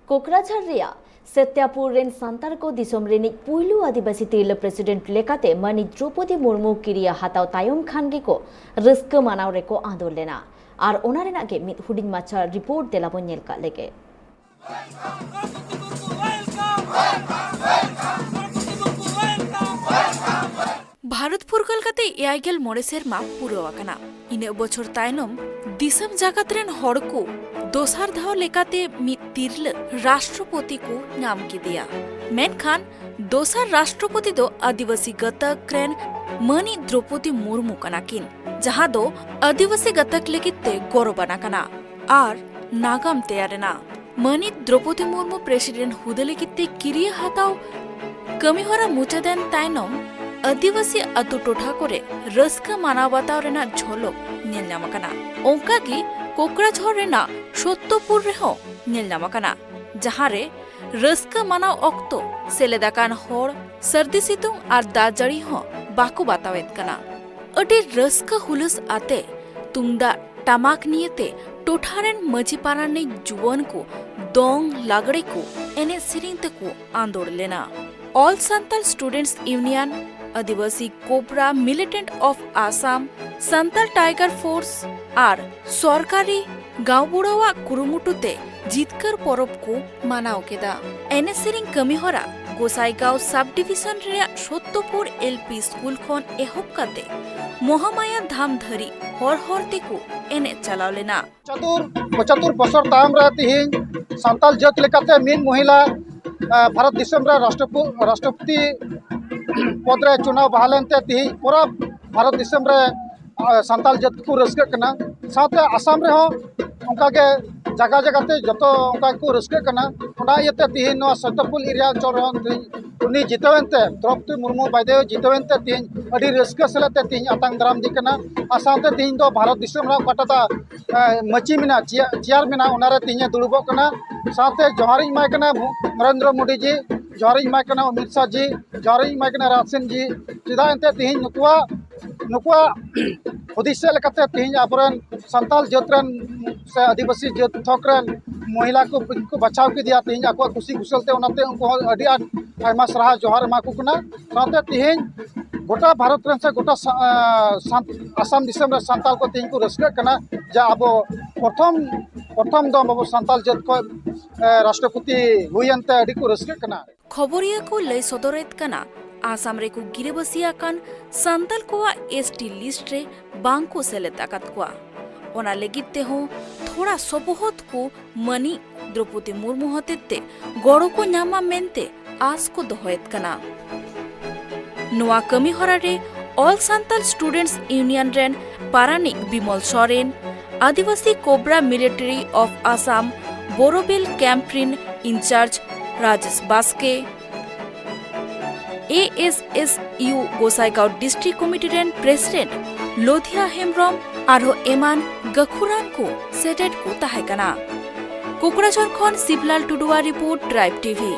कोकराझार रिया सत्यापुर rain सांतार को दिसोम रेनिक पुइलु आदिवासी Tirla president लेकाते मानी द्रौपदी मुर्मू किरिया हाताव तायम खानगे को रस्क मानाव रेको आंदोल लेना और ओनारेना के मित हुडिन माचा रिपोर्ट देलाबो नेल का लेके भारत फुरगल कते एयाइगेल मोड़े सेरमा पुरो आकना इने बछर तायनम दिसम जागत रेन हड़ को दोसार धाव लेकाते मित तिरल राष्ट्रपति को नाम की दिया मेनखान दोसार राष्ट्रपति दो आदिवासी गतक रेन मनी द्रौपदी मुर्मू कनाकिन जहां दो आदिवासी गतक लेकिते गौरवना कना आर नागाम तैयारेना मनी द्रौपदी मुर्मू प्रेसिडेंट हुदे लेकिते किरिया हाताव कमीहरा मुचादेन तायनम आदिवासी अतु टोठा करे रस्का मानाव बाताव रेना झलक नेल नामकना ओंकागी कोकराझार रेना सत्यपुर रेहो नेल नामकना जहां रे रस्का मानाव अक्तो सेलेदाकान होड़ सर्दी सितुंग आर दाग जाड़ी हो बाको बातावेत कना अडी रस्का हुलस आते तुंगदा टमाक नियते टोठारेन मजी पाराने जुवन को दोंग लागड़े को एने सिरिंग को आंदोड़ लेना all Santal students union Adivasi cobra militant of Assam Santal tiger force आर सरकारी गांव बुड़ावा कुरुमुटुते जितकर परब को मानाव केदा एने सिरिंग कमीहरा गोसाईगांव सब डिविजन रे सत्यपुर एलपी स्कूल खन एहब काते महामाया धाम धरी हर हरते को एने चलाव लेना 75 बछर तायम रे तिहिं संताल जात लेकाते मीन महिला भारत दिसम रे राष्ट्रपति पद रे चुनाव बहालेनते तिहिं पूरा भारत दिसम रे संताल जात को रस्का कना साथे आसाम रे हो उनका के जगह जगहते जतो उनका को रस्का कना ओना इते तिहिं नो सत्यपुर एरिया चोर उनी जितवेनते द्रौपदी मुर्मू बायदे जितवेनते तिहिं अडी रस्का सलते तिहिं आतांग दाराम दिकना आसामते तिहिं दो भारत दिसम रा पटाता मची मिना चेयर मिना ओनारे तिहिं दुड़ुबो कना साथे जोहारी माय कना नरेंद्र मोदी जी जोहारी माय कना अमित शाह जी जोहारी माय कना राज सिंह जी चिदा एनते तिहिं नुकुआ हुदिस लेकाते तिहिं आबरन संताल जातरन से आदिवासी जात थकरन महिला को बचाव के दिया तिहिं आको खुशी कुशलते ओनाते उनको अडी आयमा सराह जोहार मा को कना साथे तिहिं गोटा भारत रन से गोटा आसाम दिसम रे संताल को तिहिं को रस्का कना जा अब प्रथम दम अब संताल जात को राष्ट्रपति हुयनते अडी को रस्का कना खबरिया को लय सदरेत कना आसाम रे को गिरेबसिया कान संताल कोआ एसटी लिस्ट रे बांको सेलेताकत कोआ ओना लेगिते हो थोड़ा सबहत को मनी द्रौपदी मुर्मू हतेते गड़ो को नामा मेनते आस को दोहयत कना नोआ कमी हरा रे ऑल संताल स्टूडेंट्स यूनियन रेन पारानिक Bimal Soren Adivasi Cobra Military of Assam Borobil कैंप्रिन in charge Rajesh Baske ASSU Gossaigaon district committee रेन प्रेसिडेंट लोधिया हेम्ब्रम आरो एमान गखुरान को सेटेट को ताहेकना कोकराझार खन शिवलाल टुडुआ रिपोर्ट ट्राइब टीवी।